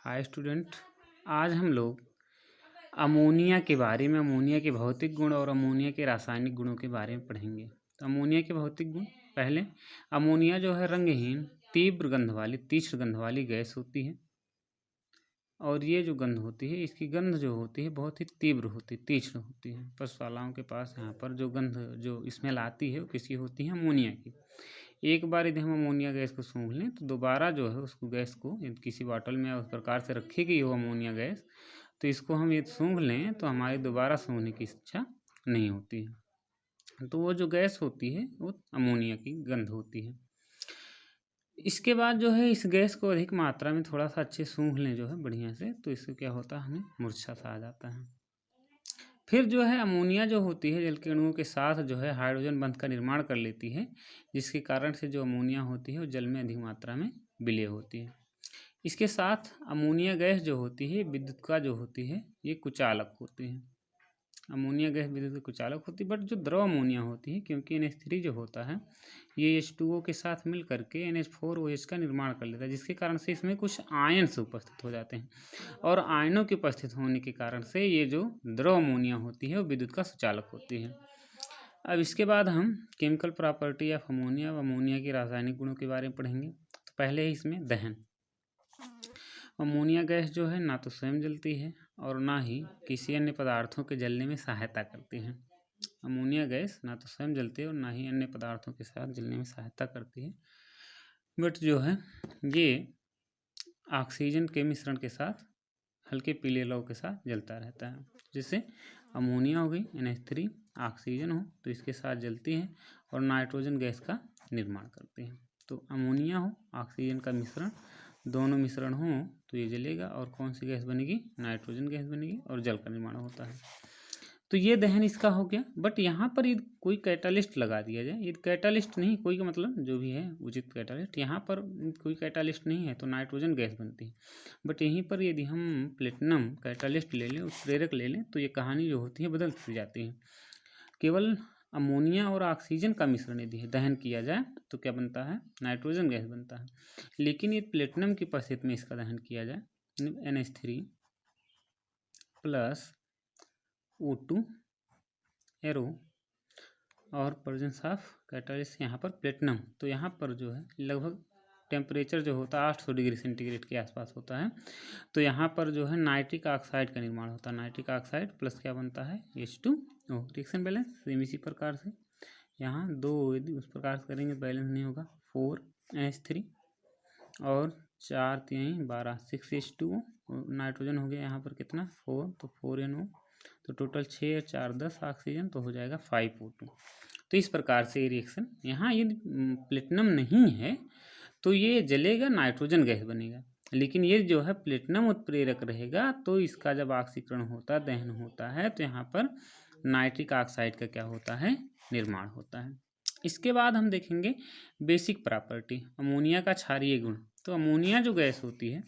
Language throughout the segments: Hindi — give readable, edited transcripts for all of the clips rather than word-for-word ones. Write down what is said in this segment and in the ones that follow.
Hi student. आज हम लोग अमोनिया के बारे में, अमोनिया के भौतिक गुण और अमोनिया के रासायनिक गुणों के बारे में पढ़ेंगे। तो अमोनिया के भौतिक गुण, पहले अमोनिया जो है रंगहीन तीव्र गंध वाली, तीक्ष्ण गंध वाली गैस होती है। और ये जो गंध होती है, इसकी गंध जो होती है बहुत ही तीव्र होती है, तीक्ष्ण होती है। पशुशालाओं के पास यहाँ पर जो गंध, जो स्मेल आती है वो किसकी होती है? अमोनिया की। एक बार यदि हम अमोनिया गैस को सूंघ लें तो दोबारा जो है उसको गैस को यदि किसी बॉटल में उस प्रकार से रखी गई हो अमोनिया गैस, तो इसको हम यदि सूंघ लें तो हमारी दोबारा सूंघने की इच्छा नहीं होती है। तो वो जो गैस होती है वो अमोनिया की गंध होती है। इसके बाद जो है इस गैस को अधिक मात्रा में थोड़ा सा अच्छे सूंघ लें जो है बढ़िया से, तो इससे क्या होता है, हमें मूर्छा सा आ जाता है। फिर जो है अमोनिया जो होती है जल के अणुओं के साथ जो है हाइड्रोजन बंध का निर्माण कर लेती है, जिसके कारण से जो अमोनिया होती है वो जल में अधिक मात्रा में विलय होती है। इसके साथ अमोनिया गैस जो होती है विद्युत का जो होती है ये कुचालक होती है। अमोनिया गैस विद्युत का कुचालक होती है। बट जो द्रव अमोनिया होती है, क्योंकि NH3 जो होता है ये H2O के साथ मिल करके NH4OH का निर्माण कर लेता है, जिसके कारण से इसमें कुछ आयन्स उपस्थित हो जाते हैं। और आयनों के उपस्थित होने के कारण से ये जो द्रव अमोनिया होती है वो विद्युत का सुचालक होती है। अब इसके बाद हम केमिकल प्रॉपर्टी ऑफ अमोनिया व अमोनिया के रासायनिक गुणों के बारे में पढ़ेंगे। तो पहले है इसमें दहन। अमोनिया गैस जो है ना तो स्वयं जलती है और ना ही किसी अन्य पदार्थों के जलने में सहायता करती है। अमोनिया गैस ना तो स्वयं जलती है और ना ही अन्य पदार्थों के साथ जलने में सहायता करती है, बट जो है ये ऑक्सीजन के मिश्रण के साथ हल्के पीले लौ के साथ जलता रहता है। जैसे अमोनिया हो गई NH3, ऑक्सीजन हो तो इसके साथ जलती है और नाइट्रोजन गैस का निर्माण करती है। तो अमोनिया हो ऑक्सीजन का मिश्रण, दोनों मिश्रण हो तो ये जलेगा और कौन सी गैस बनेगी? नाइट्रोजन गैस बनेगी और जल का निर्माण होता है। तो ये दहन इसका हो गया। बट यहाँ पर यदि कोई कैटालिस्ट लगा दिया जाए, यदि कैटालिस्ट नहीं, कोई का मतलब जो भी है उचित कैटालिस्ट, यहाँ पर कोई कैटालिस्ट नहीं है तो नाइट्रोजन गैस बनती है। बट यहीं पर यदि हम प्लेटिनम कैटालिस्ट ले लें, उस प्रेरक ले लें, तो ये कहानी जो होती है बदलती जाती है। केवल अमोनिया और ऑक्सीजन का मिश्रण यदि दहन किया जाए तो क्या बनता है? नाइट्रोजन गैस बनता है। लेकिन ये प्लेटिनम की उपस्थिति में इसका दहन किया जाए, NH3 प्लस O2 एरो और प्रेजेंस ऑफ कैटालिस्ट यहाँ पर प्लेटिनम, तो यहाँ पर जो है लगभग टेम्परेचर जो होता है 800 डिग्री सेंटीग्रेड के आसपास होता है। तो यहाँ पर जो है नाइट्रिक ऑक्साइड का निर्माण होता है। नाइट्रिक ऑक्साइड प्लस क्या बनता है? H2O। रिएक्शन बैलेंस सेम इसी प्रकार से यहाँ दो यदि उस प्रकार से करेंगे बैलेंस नहीं होगा। 4NH3 और 4 3 12 6H2O और नाइट्रोजन हो गया यहाँ पर कितना? 4, तो 4NO, तो टोटल 6 और 4 10 ऑक्सीजन, तो हो जाएगा 5O2। तो इस प्रकार से ये रिएक्शन, यहाँ यदि प्लेटिनम नहीं है तो ये जलेगा, नाइट्रोजन गैस बनेगा। लेकिन ये जो है प्लेटिनम उत्प्रेरक रहेगा तो इसका जब ऑक्सीकरण होता है, दहन होता है, तो यहाँ पर नाइट्रिक ऑक्साइड का क्या होता है? निर्माण होता है। इसके बाद हम देखेंगे बेसिक प्रॉपर्टी, अमोनिया का क्षारीय गुण। तो अमोनिया जो गैस होती है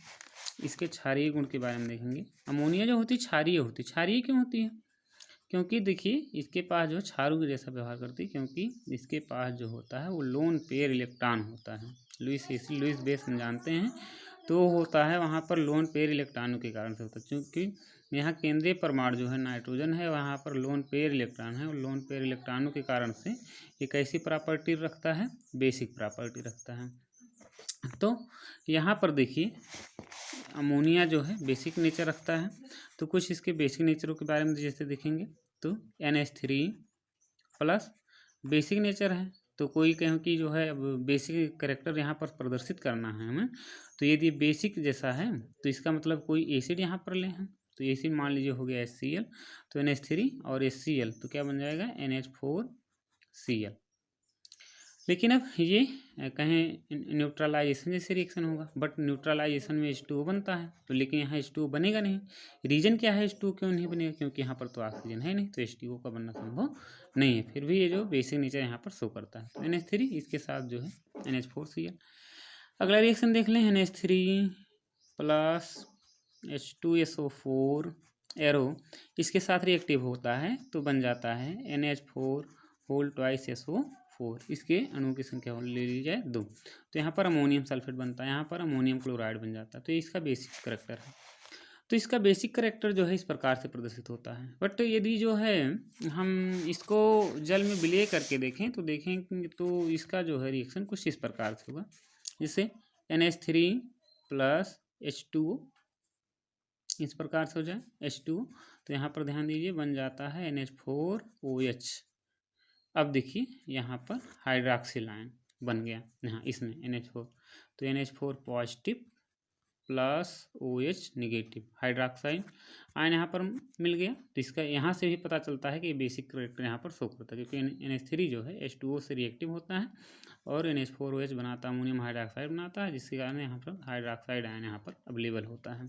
इसके क्षारीय गुण के बारे में देखेंगे। अमोनिया जो होती है क्षारीय होती है। क्षारीय क्यों होती है? क्योंकि देखिए इसके पास जो क्षारु के जैसा व्यवहार करती है, क्योंकि इसके पास जो होता है वो लोन पेयर इलेक्ट्रॉन होता है। लुईस बेस हम जानते हैं, तो होता है वहाँ पर लोन पेयर इलेक्ट्रॉनों के कारण से होता है। क्योंकि यहाँ केंद्रीय परमाणु जो है नाइट्रोजन है, वहाँ पर लोन पेयर इलेक्ट्रॉन है और लोन पेयर इलेक्ट्रॉनों के कारण से एक ऐसी प्रॉपर्टी रखता है, बेसिक प्रॉपर्टी रखता है। तो यहाँ पर देखिए अमोनिया जो है बेसिक नेचर रखता है। तो कुछ इसके बेसिक नेचरों के बारे में जैसे देखेंगे, तो NH3 प्लस बेसिक नेचर है, तो कोई कहें कि जो है अब बेसिक कैरेक्टर यहाँ पर प्रदर्शित करना है हमें, तो यदि बेसिक जैसा है तो इसका मतलब कोई एसिड यहाँ पर लें हम, तो एसिड मान लीजिए हो गया HCl, तो NH3 और HCl तो क्या बन जाएगा? NH4Cl। लेकिन अब ये कहें न्यूट्रलाइजेशन जैसे रिएक्शन होगा, बट न्यूट्रलाइजेशन में H2O बनता है, तो लेकिन यहाँ H2O बनेगा नहीं। रीजन क्या है H2O क्यों नहीं बनेगा? क्योंकि यहाँ पर तो ऑक्सीजन है नहीं, तो H2O का बनना संभव नहीं है। फिर भी ये जो बेसिक नेचर यहाँ पर शो करता है। तो NH3 इसके साथ जो है NH4Cl। अगला रिएक्शन देख लें, NH3 प्लस H2SO4 एरो, इसके साथ रिएक्टिव होता है तो बन जाता है NH4 होल ट्वाइस SO4। 4, इसके अणुओं की संख्या ले ली जाए 2, तो यहाँ पर अमोनियम सल्फेट बनता है, यहाँ पर अमोनियम क्लोराइड बन जाता है। तो ये इसका बेसिक करैक्टर है। तो इसका बेसिक करैक्टर जो है इस प्रकार से प्रदर्शित होता है। बट यदि जो है हम इसको जल में विलय करके देखें तो देखें तो इसका जो है रिएक्शन कुछ इस प्रकार से होगा, जैसे NH3 प्लस H2O इस प्रकार से हो जाए H2O, तो यहाँ पर ध्यान दीजिए बन जाता है NH4OH। अब देखिए यहाँ पर हाइड्रॉक्सिल आयन बन गया यहाँ इसमें NH4, तो NH4 positive plus OH negative hydroxide ion यहाँ पर मिल गया। तो इसका यहाँ से भी पता चलता है कि बेसिक करैक्टर यहाँ पर शो करता है, क्योंकि NH3 जो है H2O से रिएक्टिव होता है और NH4OH बनाता है, अमोनियम हाइड्रॉक्साइड बनाता है, जिसके कारण यहाँ पर हाइड्रॉक्साइड आयन यहाँ पर अवेलेबल होता है।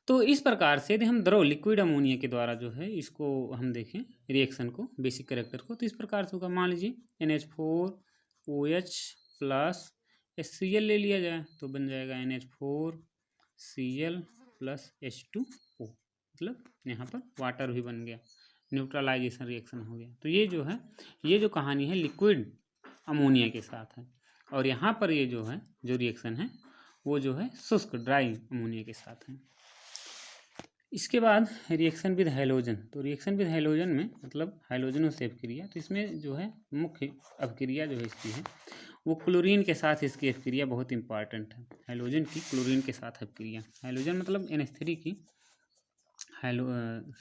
तो इस प्रकार से यदि हम द्रव लिक्विड अमोनिया के द्वारा जो है इसको हम देखें रिएक्शन को, बेसिक करैक्टर को, तो इस प्रकार से होगा। मान लीजिए NH4OH प्लस HCl ले लिया जाए तो बन जाएगा NH4Cl प्लस H2O, मतलब यहाँ पर वाटर भी बन गया, न्यूट्रलाइजेशन रिएक्शन हो गया। तो ये जो है ये जो कहानी है लिक्विड अमोनिया के साथ है, और यहाँ पर ये जो है जो रिएक्शन है वो जो है शुष्क ड्राई अमोनिया के साथ है। इसके बाद रिएक्शन विद हैलोजन। तो रिएक्शन विद हैलोजन में मतलब हाइलोजनों से अपक्रिया, तो इसमें जो है मुख्य अपक्रिया जो है इसकी है वो क्लोरीन के साथ, इसकी अपक्रिया बहुत इंपॉर्टेंट है। हाइलोजन की क्लोरीन के साथ अपक्रिया, हाइलोजन मतलब NH3 की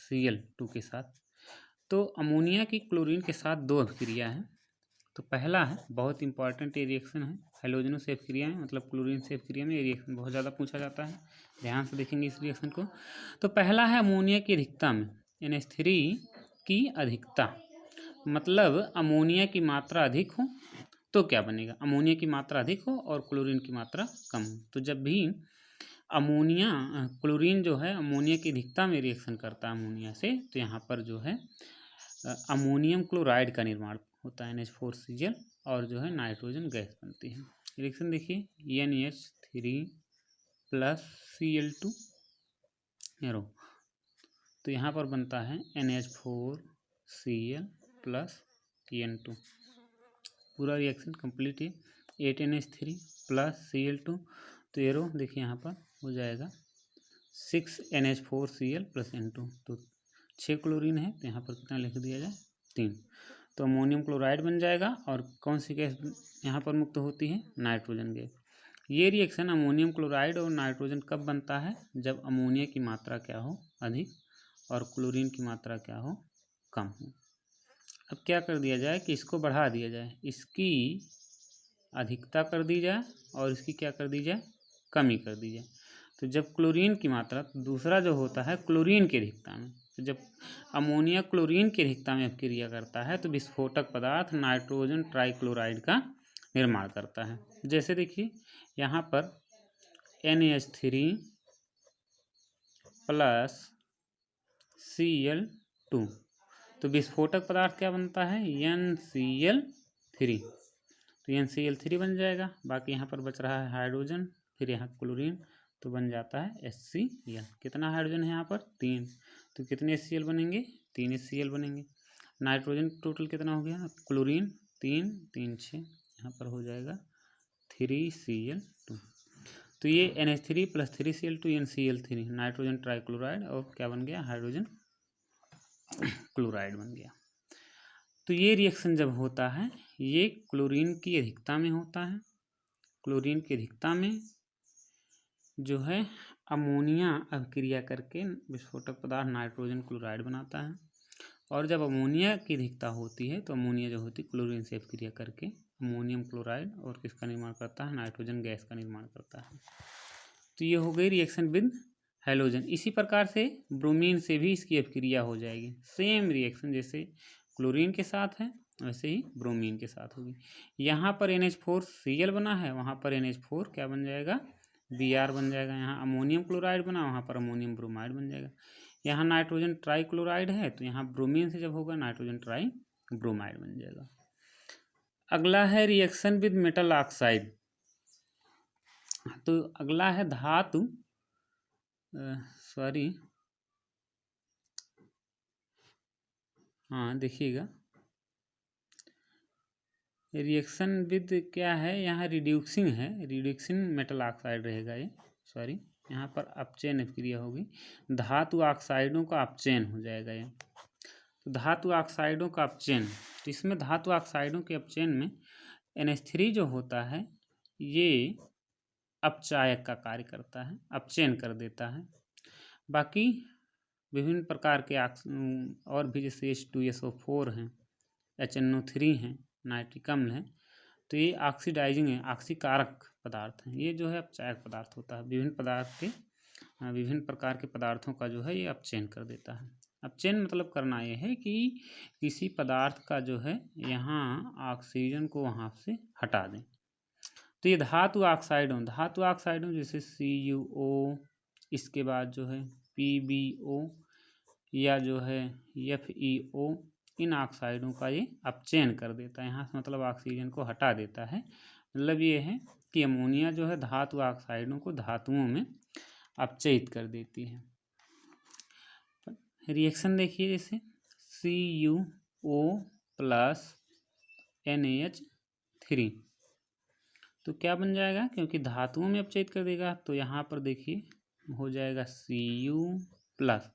Cl2 के साथ। तो अमोनिया की क्लोरीन के साथ 2 अपक्रिया है। तो पहला है बहुत इंपॉर्टेंट ये रिएक्शन है, हैलोजनों से अपक्रिया है, मतलब क्लोरीन से अपक्रिया में ये रिएक्शन बहुत ज़्यादा पूछा जाता है, ध्यान से देखेंगे इस रिएक्शन को। तो पहला है अमोनिया की अधिकता में NH3 की अधिकता, मतलब अमोनिया की मात्रा अधिक हो तो क्या बनेगा, अमोनिया की मात्रा अधिक हो और क्लोरीन की मात्रा कम हो। तो जब भी अमोनिया क्लोरीन जो है अमोनिया की अधिकता में रिएक्शन करता है अमोनिया से, तो यहाँ पर जो है अमोनियम क्लोराइड का निर्माण होता है NH4Cl, और जो है नाइट्रोजन गैस बनती है। रिएक्शन देखिए NH3 प्लस Cl2 एरो, तो यहाँ पर बनता है NH4Cl प्लस N2, पूरा रिएक्शन कंप्लीट है। 8NH3 प्लस Cl2, तो एरो देखिए यहाँ पर हो जाएगा 6NH4Cl प्लस N2, तो 6 क्लोरीन है, तो यहाँ पर कितना लिख दिया जाए 3, तो अमोनियम क्लोराइड बन जाएगा। और कौन सी गैस यहाँ पर मुक्त होती है, नाइट्रोजन गैस। ये रिएक्शन अमोनियम क्लोराइड और नाइट्रोजन कब बनता है, जब अमोनिया की मात्रा क्या हो अधिक और क्लोरीन की मात्रा क्या हो कम हो। अब क्या कर दिया जाए कि इसको बढ़ा दिया जाए, इसकी अधिकता कर दी जाए और इसकी क्या कर दी जाए, कमी कर दी जाए। तो जब क्लोरीन की मात्रा, दूसरा जो होता है क्लोरीन की अधिकता में, तो जब अमोनिया क्लोरीन की अधिकता में अपक्रिया करता है तो विस्फोटक पदार्थ नाइट्रोजन ट्राइक्लोराइड का निर्माण करता है। जैसे देखिए यहाँ पर NH3 प्लस Cl2, तो विस्फोटक पदार्थ क्या बनता है NCl3, तो NCl3 बन जाएगा। बाकी यहाँ पर बच रहा है हाइड्रोजन, फिर यहाँ क्लोरीन, तो बन जाता है HCl। कितना हाइड्रोजन है यहाँ पर 3, तो कितने HCl बनेंगे 3 HCl बनेंगे। नाइट्रोजन टोटल कितना हो गया, क्लोरीन 3 3 6, यहाँ पर हो जाएगा 3Cl2। तो ये NH3 plus 3Cl2 NCl3 nitrogen trichloride, और क्या बन गया हाइड्रोजन क्लोराइड बन गया। तो ये रिएक्शन जब होता है ये क्लोरीन की अधिकता में होता है। क्लोरीन की अधिकता में जो है अमोनिया अपक्रिया करके विस्फोटक पदार्थ नाइट्रोजन क्लोराइड बनाता है, और जब अमोनिया की अधिकता होती है तो अमोनिया जो होती है क्लोरीन से अपक्रिया करके अमोनियम क्लोराइड और किसका निर्माण करता है, नाइट्रोजन गैस का निर्माण करता है। तो ये हो गई रिएक्शन विद हैलोजन। इसी प्रकार से ब्रोमीन से भी इसकी अपक्रिया हो जाएगी, सेम रिएक्शन जैसे क्लोरीन के साथ है वैसे ही ब्रोमीन के साथ होगी। यहाँ पर NH4Cl बना है, वहाँ पर NH4 क्या बन जाएगा Br बन जाएगा। यहाँ अमोनियम क्लोराइड बना, वहाँ पर अमोनियम ब्रोमाइड बन जाएगा। यहाँ नाइट्रोजन ट्राई क्लोराइड है, तो यहाँ ब्रोमीन से जब होगा नाइट्रोजन ट्राई ब्रोमाइड बन जाएगा। अगला है रिएक्शन विद मेटल ऑक्साइड। तो अगला है धातु देखिएगा रिएक्शन विद क्या है, यहाँ रिड्यूसिंग है, रिड्यूसिंग मेटल ऑक्साइड रहेगा ये, सॉरी यहाँ पर अपचयन क्रिया होगी, धातु ऑक्साइडों का अपचयन हो जाएगा ये। तो धातु ऑक्साइडों का अपचयन, तो इसमें धातु ऑक्साइडों के अपचयन में NH3 जो होता है ये अपचायक का कार्य करता है, अपचयन कर देता है। बाकी विभिन्न प्रकार के और भी जैसे H2SO4 हैं, HNO3 हैं, नाइट्रिक अम्ल है, तो ये ऑक्सीडाइजिंग है, ऑक्सीकारक पदार्थ हैं। ये जो है अपचायक पदार्थ होता है, विभिन्न प्रकार के पदार्थों का जो है ये अपचयन कर देता है। अपचयन मतलब करना ये है कि किसी पदार्थ का जो है यहाँ ऑक्सीजन को वहाँ से हटा दें। तो ये धातु ऑक्साइडों जैसे CuO, इसके बाद जो है PbO या जो है FeO, इन ऑक्साइडों का ये अपचयन कर देता है, यहाँ से मतलब ऑक्सीजन को हटा देता है। मतलब ये है कि अमोनिया जो है धातु ऑक्साइडों को धातुओं में अपचयित कर देती है। रिएक्शन देखिए, जैसे CuO प्लस NaH3, तो क्या बन जाएगा, क्योंकि धातुओं में अपचयित कर देगा, तो यहाँ पर देखिए हो जाएगा Cu प्लस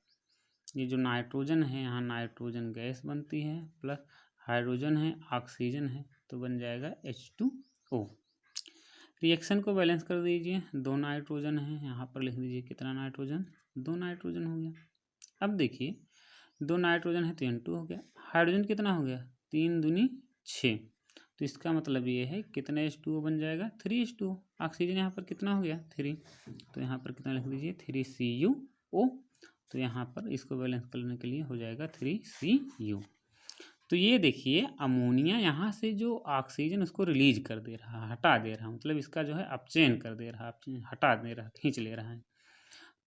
ये जो नाइट्रोजन है, यहाँ नाइट्रोजन गैस बनती है, प्लस हाइड्रोजन है, ऑक्सीजन है, तो बन जाएगा H2O। रिएक्शन को बैलेंस कर दीजिए, 2 नाइट्रोजन है, यहाँ पर लिख दीजिए कितना नाइट्रोजन, 2 नाइट्रोजन हो गया। अब देखिए 2 नाइट्रोजन है तो N2 हो गया, हाइड्रोजन कितना हो गया, 3 दूनी 6, तो इसका मतलब ये है कितना H2O बन जाएगा, 3H2O। ऑक्सीजन यहाँ पर कितना हो गया, 3, तो यहाँ पर कितना लिख दीजिए 3Cu। तो यहाँ पर इसको बैलेंस करने के लिए हो जाएगा 3Cu। तो ये देखिए अमोनिया यहाँ से जो ऑक्सीजन उसको रिलीज कर दे रहा है, हटा दे रहा है, मतलब इसका जो है अपचयन कर दे रहा है, हटा दे रहा है, खींच ले रहा है।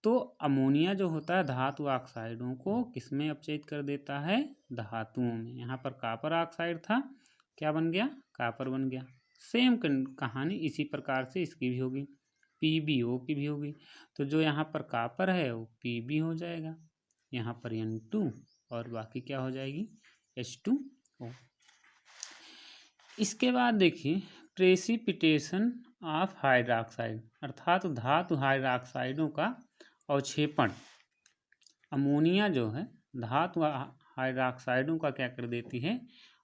तो अमोनिया जो होता है धातु ऑक्साइडों को किसमें अपचयित कर देता है, धातुओं में। यहाँ पर कॉपर ऑक्साइड था, क्या बन गया, कॉपर बन गया। सेम कहानी इसी प्रकार से इसकी भी होगी, PbO की भी होगी। तो जो यहाँ पर कॉपर है वो Pb हो जाएगा, यहाँ पर N2, और बाकी क्या हो जाएगी H2O। इसके बाद देखिए प्रेसिपिटेशन ऑफ हाइड्रोक्साइड, अर्थात धातु हाइड्रोक्साइडों का अवक्षेपण। अमोनिया जो है धातु हाइड्रोक्साइडों का क्या कर देती है,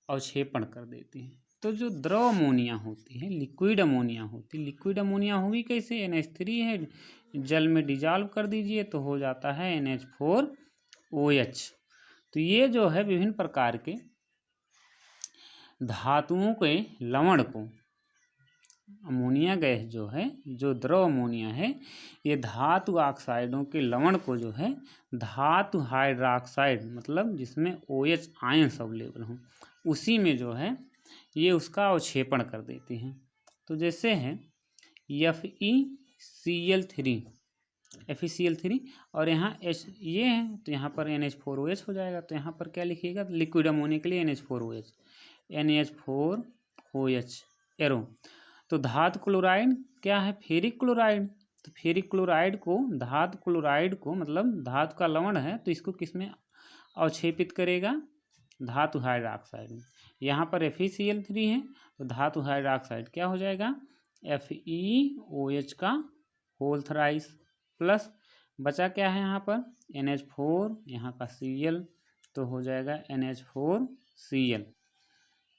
अवक्षेपण कर देती है। तो जो द्रव अमोनिया होती है, लिक्विड अमोनिया होती है, लिक्विड अमोनिया होगी कैसे, NH3 है, जल में डिजॉल्व कर दीजिए तो हो जाता है NH4OH। तो ये जो है विभिन्न प्रकार के धातुओं के लवण को, अमोनिया गैस जो है, जो द्रव अमोनिया है, ये धातु ऑक्साइडों के लवण को जो है धातु हाइड्रोक्साइड, मतलब जिसमें OH आयंस अवेलेबल हों, उसी में जो है ये उसका अवक्षेपण कर देती हैं। तो जैसे है FeCl3 और यहाँ H ये है, तो यहाँ पर NH4OH हो जाएगा। तो यहाँ पर क्या लिखिएगा, लिक्विड अमोनिया के लिए NH4OH एरो। तो धातु क्लोराइड क्या है, फेरिक क्लोराइड। तो फेरिक क्लोराइड को, धातु क्लोराइड को मतलब धातु का लवण है, तो इसको किसमें अवक्षेपित करेगा, धातु हाइड्रोक्साइड में। यहाँ पर FeCl3 है, तो धातु हाइड्रोक्साइड क्या हो जाएगा, FeOH का होल थ्राइस, प्लस बचा क्या है यहाँ पर NH4, यहाँ का Cl, तो हो जाएगा NH4Cl।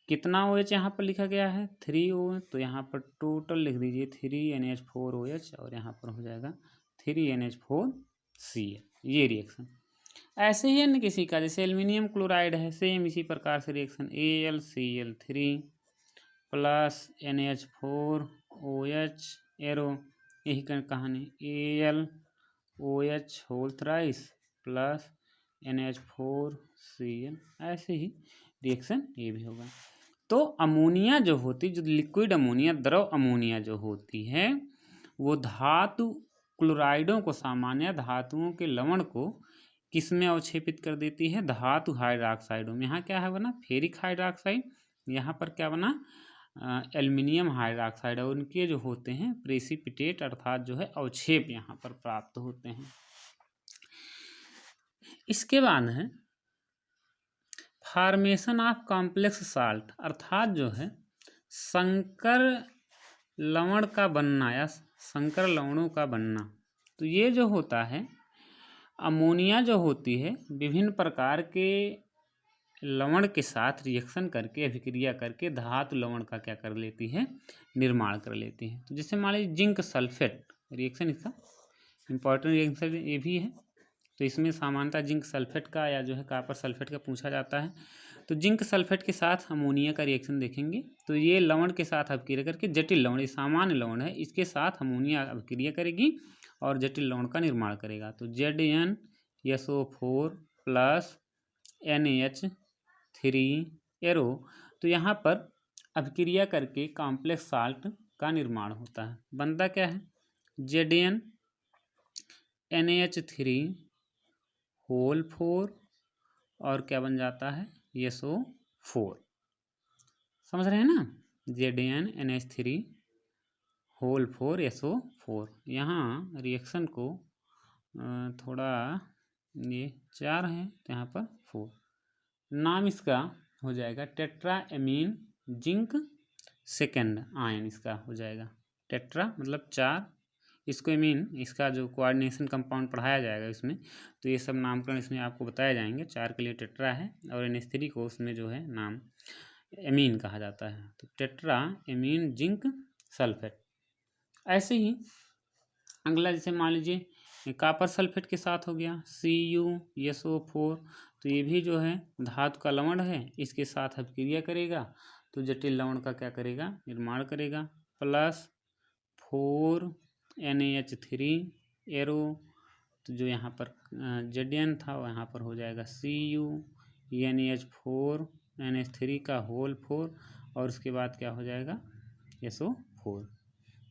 कितना OH यहाँ पर लिखा गया है, 3OH, तो यहाँ पर टोटल लिख दीजिए 3NH4OH, और यहाँ पर हो जाएगा 3NH4Cl। ये रिएक्शन ऐसे ही अन्य किसी का, जैसे एल्युमिनियम क्लोराइड है, सेम इसी प्रकार से reaction AlCl3 plus NH4OH arrow, यही कहानी AlOH whole thrice plus NH4Cl, ऐसे ही रिएक्शन ये भी होगा। तो अमोनिया जो होती, जो लिक्विड अमोनिया, द्रव अमोनिया जो होती है, वो धातु क्लोराइडों को, सामान्य धातुओं के लवण को किस में अवक्षेपित कर देती है, धातु हाइड्रोक्साइडों में। यहाँ क्या है बना, फेरिक हाइड्रोक्साइड, यहाँ पर क्या बना, एल्युमिनियम हाइड्रोक्साइड, और उनके जो होते हैं प्रेसिपिटेट, अर्थात जो है अवक्षेप यहाँ पर प्राप्त होते हैं। इसके बाद है फॉर्मेशन ऑफ कॉम्प्लेक्स साल्ट, अर्थात जो है संकर लवण का बनना या संकर लवणों का बनना। तो ये जो होता है, अमोनिया जो होती है विभिन्न प्रकार के लवण के साथ रिएक्शन करके, अभिक्रिया करके धातु लवण का क्या कर लेती है, निर्माण कर लेती है। तो जैसे मान लीजिए जिंक सल्फेट रिएक्शन, इसका इंपॉर्टेंट रिएक्शन ये भी है। तो इसमें सामान्यतः जिंक सल्फेट का या जो है कॉपर सल्फेट का पूछा जाता है। तो जिंक सल्फेट के साथ अमोनिया का रिएक्शन देखेंगे। तो ये लवण के साथ अभिक्रिया करके जटिल लवण, ये सामान्य लवण है, इसके साथ अमोनिया अभिक्रिया करेगी और जटिल लवण का निर्माण करेगा। तो ZnSO4 प्लस NH3 तो यहाँ पर अभिक्रिया करके कॉम्प्लेक्स साल्ट का निर्माण होता है। बनता क्या है, ZnNH3 और क्या बन जाता है, SO4। समझ रहे हैं ना, ZnNH3 SO4। यहाँ रिएक्शन को थोड़ा, ये 4 है तो यहाँ पर 4। नाम इसका हो जाएगा tetra amine zinc second ion, इसका हो जाएगा टेट्रा मतलब 4, इसको एमीन, इसका जो कोऑर्डिनेशन कंपाउंड पढ़ाया जाएगा इसमें, तो ये सब नामकरण इसमें आपको बताए जाएंगे। 4 के लिए टेट्रा है और NH3 को उसमें जो है नाम एमीन कहा जाता है। तो टेट्रा एमीन जिंक सल्फेट। ऐसे ही अगला जैसे मान लीजिए कॉपर सल्फेट के साथ हो गया CuSO4। तो ये भी जो है धातु का लवण है, इसके साथ अभिक्रिया करेगा तो जटिल लवण का क्या करेगा, निर्माण करेगा। प्लस 4 NH3 तो जो यहाँ पर Zn था वो यहाँ पर हो जाएगा CuNH4 NH3 का होल 4 और उसके बाद क्या हो जाएगा, SO4।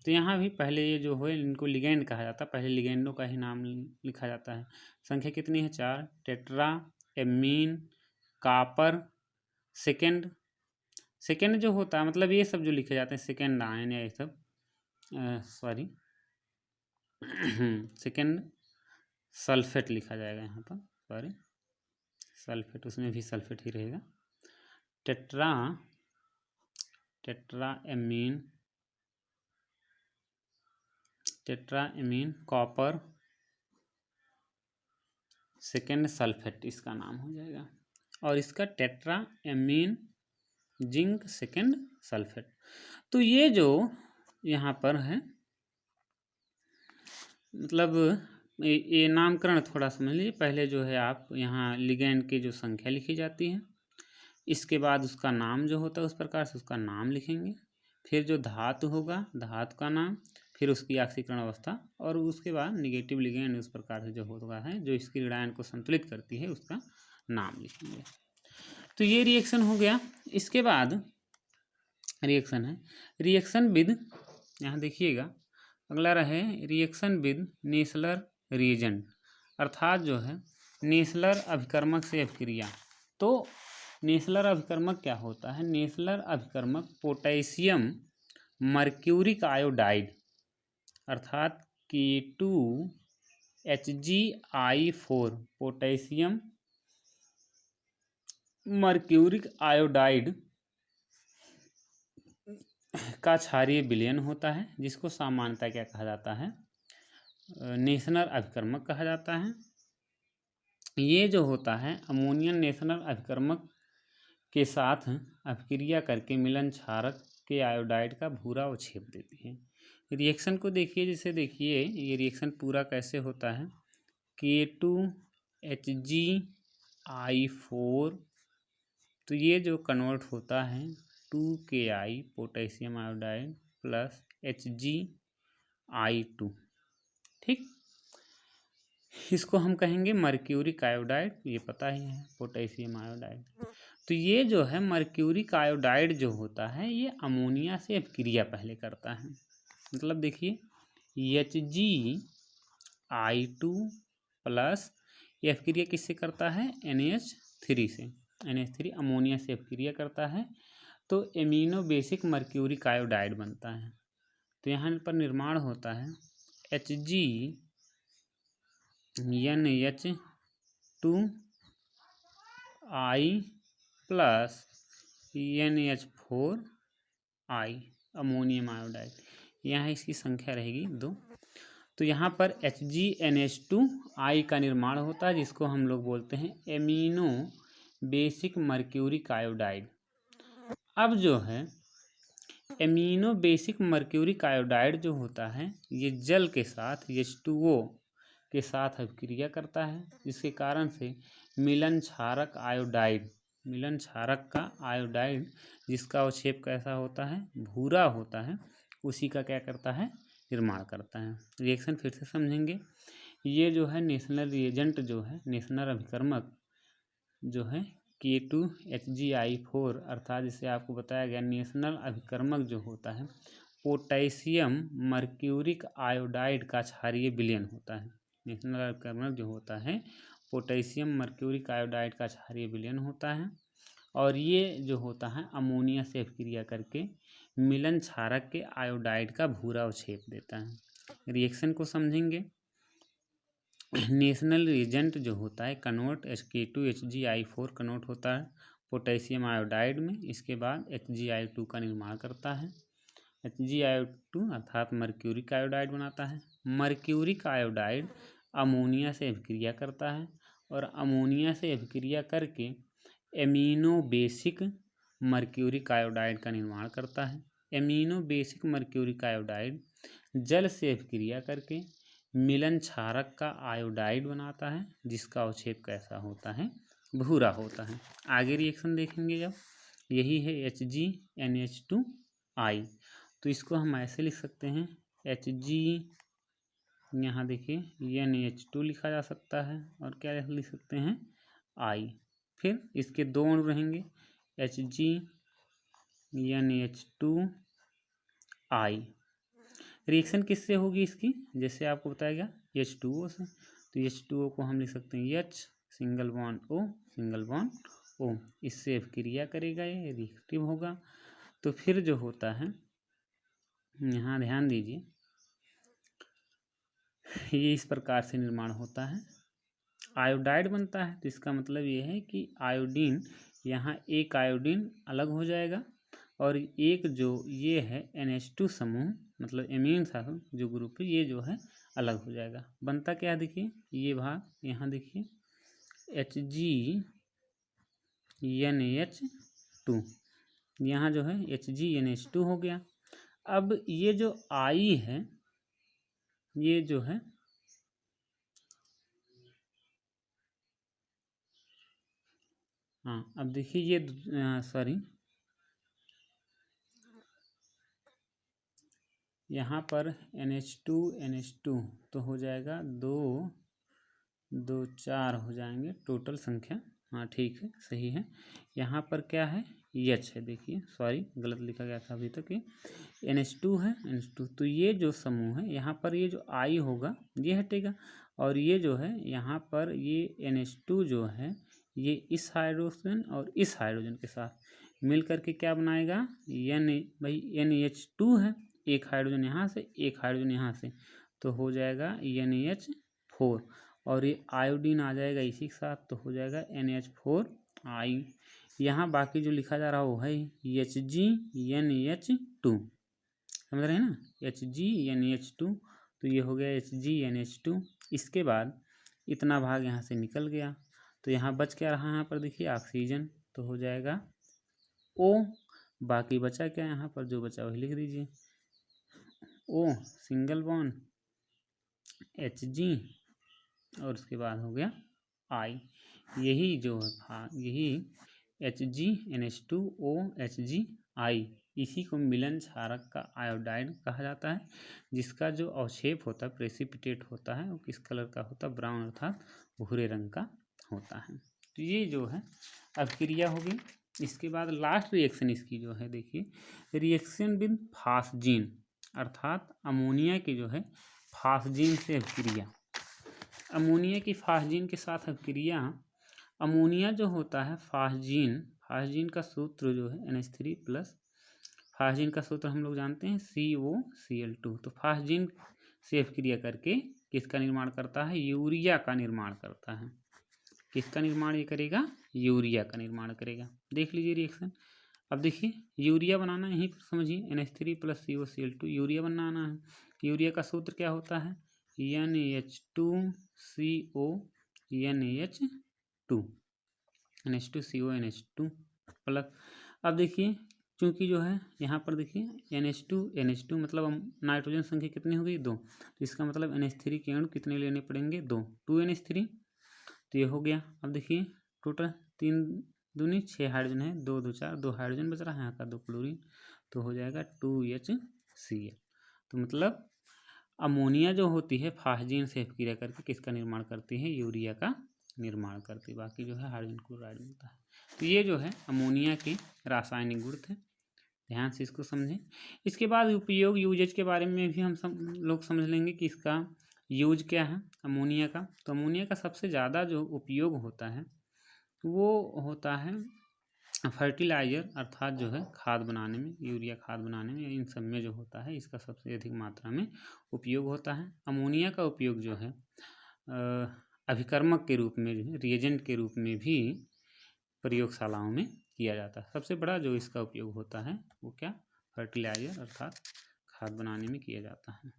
तो यहाँ भी पहले ये जो है इनको लिगेंड कहा जाता है, पहले लिगेंडों का ही नाम लिखा जाता है। संख्या कितनी है, 4। टेट्रा एमीन कॉपर सेकेंड जो होता है, मतलब ये सब जो लिखे जाते हैं सेकेंड आयन या ये सब, सॉरी सेकेंड सल्फेट लिखा जाएगा यहाँ पर, सॉरी सल्फेट, उसमें भी सल्फेट ही रहेगा। Tetra amine copper second sulphate इसका नाम हो जाएगा, और इसका tetra amine zinc second sulphate. तो ये जो यहाँ पर है, मतलब ये नामकरण थोड़ा समझ लीजिए। पहले जो है आप यहाँ लिगेंड की जो संख्या लिखी जाती है, इसके बाद उसका नाम जो होता है उस प्रकार से उसका नाम लिखेंगे, फिर जो धातु होगा धातु का नाम, फिर उसकी ऑक्सीकरण अवस्था, और उसके बाद निगेटिव लिगेंड उस प्रकार से जो होता है जो इसकी ऋणायन को संतुलित करती है उसका नाम लिखेंगे। तो ये रिएक्शन हो गया। इसके बाद रिएक्शन है रिएक्शन विद, यहाँ देखिएगा अगला रहे रिएक्शन विद नेसलर रिएजेंट, अर्थात जो है नेसलर अभिकर्मक से अभिक्रिया। तो नेसलर अभिकर्मक क्या होता है, नेसलर अभिकर्मक पोटेशियम मर्क्यूरिक आयोडाइड अर्थात K2HgI4 पोटेशियम मर्क्यूरिक आयोडाइड का क्षारीय विलयन होता है, जिसको सामान्यतः क्या कहा जाता है, नेसलर अभिकर्मक कहा जाता है। ये जो होता है अमोनियम नेसलर अभिकर्मक के साथ अभिक्रिया करके मिलन क्षारक के आयोडाइड का भूरा अवक्षेप देती है। रिएक्शन को देखिए, जैसे देखिए ये रिएक्शन पूरा कैसे होता है, K2HgI4 तो ये जो कन्वर्ट होता है 2Ki potassium iodide plus HgI2, ठीक। इसको हम कहेंगे मर्क्यूरिक आयोडाइड, ये पता ही है पोटेशियम आयोडाइड। तो ये जो है मर्क्यूरिक आयोडाइड जो होता है ये अमोनिया से अभिक्रिया पहले करता है। मतलब देखिए HgI2 प्लस ये अभिक्रिया किससे करता है, NH3 से, NH3 अमोनिया से अभिक्रिया करता है तो एमिनो बेसिक मर्क्यूरिक आयोडाइड बनता है। तो यहाँ पर निर्माण होता है HgNH2I प्लस NH4 आई, अमोनियम आयोडाइड, यहाँ इसकी संख्या रहेगी 2। तो यहाँ पर HgNH2 का निर्माण होता है, जिसको हम लोग बोलते हैं एमिनो बेसिक मर्क्यूरिक आयोडाइड। अब जो है एमिनो बेसिक मर्क्यूरिक आयोडाइड जो होता है, ये जल के साथ H2O के साथ अभिक्रिया करता है, जिसके कारण से मिलन क्षारक का आयोडाइड, जिसका अवक्षेप कैसा होता है, भूरा होता है, उसी का क्या करता है, निर्माण करता है। रिएक्शन फिर से समझेंगे। ये जो है नेशनल रिएजेंट जो है, नेशनल अभिकर्मक जो है K2HgI4, अर्थात जिसे आपको बताया गया नेशनल अभिकर्मक जो होता है पोटेशियम मर्क्यूरिक आयोडाइड का क्षारीय विलयन होता है। नेशनल अभिकर्मक जो होता है पोटेशियम मर्क्यूरिक आयोडाइड का क्षारीय विलयन होता है, और ये जो होता है अमोनिया से अभिक्रिया करके मिलन क्षारक के आयोडाइड का भूरा अवक्षेप देता है। रिएक्शन को समझेंगे। नेशनल रिएजेंट जो होता है कन्वर्ट K2HgI4 कन्वर्ट होता है पोटेशियम आयोडाइड में, इसके बाद HgI2 का निर्माण करता है। HgI2 अर्थात मर्क्यूरिक आयोडाइड बनाता है। मर्क्यूरिक आयोडाइड अमोनिया से अभिक्रिया करता है, और अमोनिया से अभिक्रिया करके एमिनो बेसिक मर्क्यूरिक आयोडाइड का निर्माण करता है। एमिनो बेसिक मर्क्यूरिक आयोडाइड जल से अभिक्रिया करके मिलन क्षारक का आयोडाइड बनाता है, जिसका अवक्षेप कैसा होता है, भूरा होता है। आगे रिएक्शन देखेंगे जब, यही है HgNH2I। तो इसको हम ऐसे लिख सकते हैं Hg, यहाँ देखिए NH2 लिखा जा सकता है, और क्या लिख सकते हैं, I। फिर इसके 2 अणु रहेंगे HgNH2I। रिएक्शन किससे होगी इसकी, जैसे आपको बताया गया H2O से, तो H2O को हम लिख सकते हैं H सिंगल बॉन्ड O, इससे अभिक्रिया करेगा, ये रिएक्टिव होगा। तो फिर जो होता है, यहाँ ध्यान दीजिए, ये इस प्रकार से निर्माण होता है, आयोडाइड बनता है। तो इसका मतलब ये है कि आयोडीन, यहाँ एक आयोडीन अलग हो जाएगा, और एक जो ये है NH2 समूह, मतलब एमीन समूह जो ग्रुप है, ये जो है अलग हो जाएगा। बनता क्या है, देखिए ये भाग, यहाँ देखिए HgNH2, यहाँ जो है HgNH2 हो गया। अब ये जो I है, ये जो है हाँ, अब देखिए ये यहाँ पर NH2 तो हो जाएगा 2 2 4 हो जाएंगे टोटल संख्या। हाँ ठीक है, सही है। यहाँ पर क्या है, H है, देखिए सॉरी गलत लिखा गया था अभी तक, ये NH2 है, NH2। तो ये जो समूह है, यहाँ पर ये जो I होगा ये हटेगा, और ये जो है यहाँ पर ये NH2 जो है, ये इस हाइड्रोजन और इस हाइड्रोजन के साथ मिल करके क्या बनाएगा, NH2 है, एक हाइड्रोजन यहाँ से, एक हाइड्रोजन यहाँ से, तो हो जाएगा NH4, और ये आयोडीन आ जाएगा इसी के साथ, तो हो जाएगा NH4I। यहाँ बाकी जो लिखा जा रहा है वो है HgNH2, समझ रहे हैं ना, HgNH2। तो ये हो गया HgNH2। इसके बाद इतना भाग यहाँ से निकल गया, तो यहाँ बच क्या रहा, यहाँ पर देखिए ऑक्सीजन, तो हो जाएगा O। बाकी बचा क्या, यहाँ पर जो बचा वही लिख दीजिए, O सिंगल बॉन्ड Hg, और उसके बाद हो गया I। यही जो है यही HgNH2OHgI, इसी को मिलन क्षारक का आयोडाइड कहा जाता है, जिसका जो अवक्षेप होता है, प्रेसिपिटेट होता है, वो किस कलर का होता है, ब्राउन अर्थात भूरे रंग का होता है। तो ये जो है अभिक्रिया होगी। इसके बाद लास्ट रिएक्शन इसकी जो है, देखिए रिएक्शन विद फास्जीन, अर्थात अमोनिया की जो है फास्जीन से अभिक्रिया। अमोनिया की फास्जीन के साथ अभिक्रिया, अमोनिया जो होता है फास्जीन का सूत्र जो है NH3+, फास्जीन का सूत्र हम लोग जानते हैं COCl2। तो फास्जीन से अभिक्रिया करके किसका निर्माण करता है, यूरिया का निर्माण करता है। किसका निर्माण ये करेगा, यूरिया का निर्माण करेगा। देख लीजिए रिएक्शन, अब देखिए यूरिया बनाना यहीं पर समझिए, NH3 + COCl2 यूरिया बनाना है। यूरिया का सूत्र क्या होता है, NH2CO NH2 NH2CO NH2 plus. अब देखिए चूंकि जो है यहाँ पर देखिए NH2 मतलब नाइट्रोजन संख्या कितनी हो गई, 2, तो इसका मतलब NH3 के अणु कितने लेने पड़ेंगे, 2 NH3, तो ये हो गया। अब देखिए टोटल 3 दूनी 6 हाइड्रोजन है, 2 2 4, 2 हाइड्रोजन बच रहा है यहाँ का, 2 क्लोरीन, तो हो जाएगा 2HCl। तो मतलब अमोनिया जो होती है फास्जीन से क्रिया करके किसका निर्माण करती है, यूरिया का निर्माण करती है, बाकी जो है हाइड्रोजन क्लोराइड मिलता है। तो ये जो है अमोनिया के रासायनिक गुण थे, ध्यान से इसको समझें। इसके बाद उपयोग यूजेज के बारे में भी हम सब लोग समझ लेंगे कि इसका यूज क्या है अमोनिया का। तो अमोनिया का सबसे ज़्यादा जो उपयोग होता है वो होता है फर्टिलाइज़र, अर्थात जो है खाद बनाने में, यूरिया खाद बनाने में, इन सब में जो होता है इसका सबसे अधिक मात्रा में उपयोग होता है। अमोनिया का उपयोग जो है अभिकर्मक के रूप में, जो है रिएजेंट के रूप में भी प्रयोगशालाओं में किया जाता है। सबसे बड़ा जो इसका उपयोग होता है वो क्या, फर्टिलाइज़र अर्थात खाद बनाने में किया जाता है।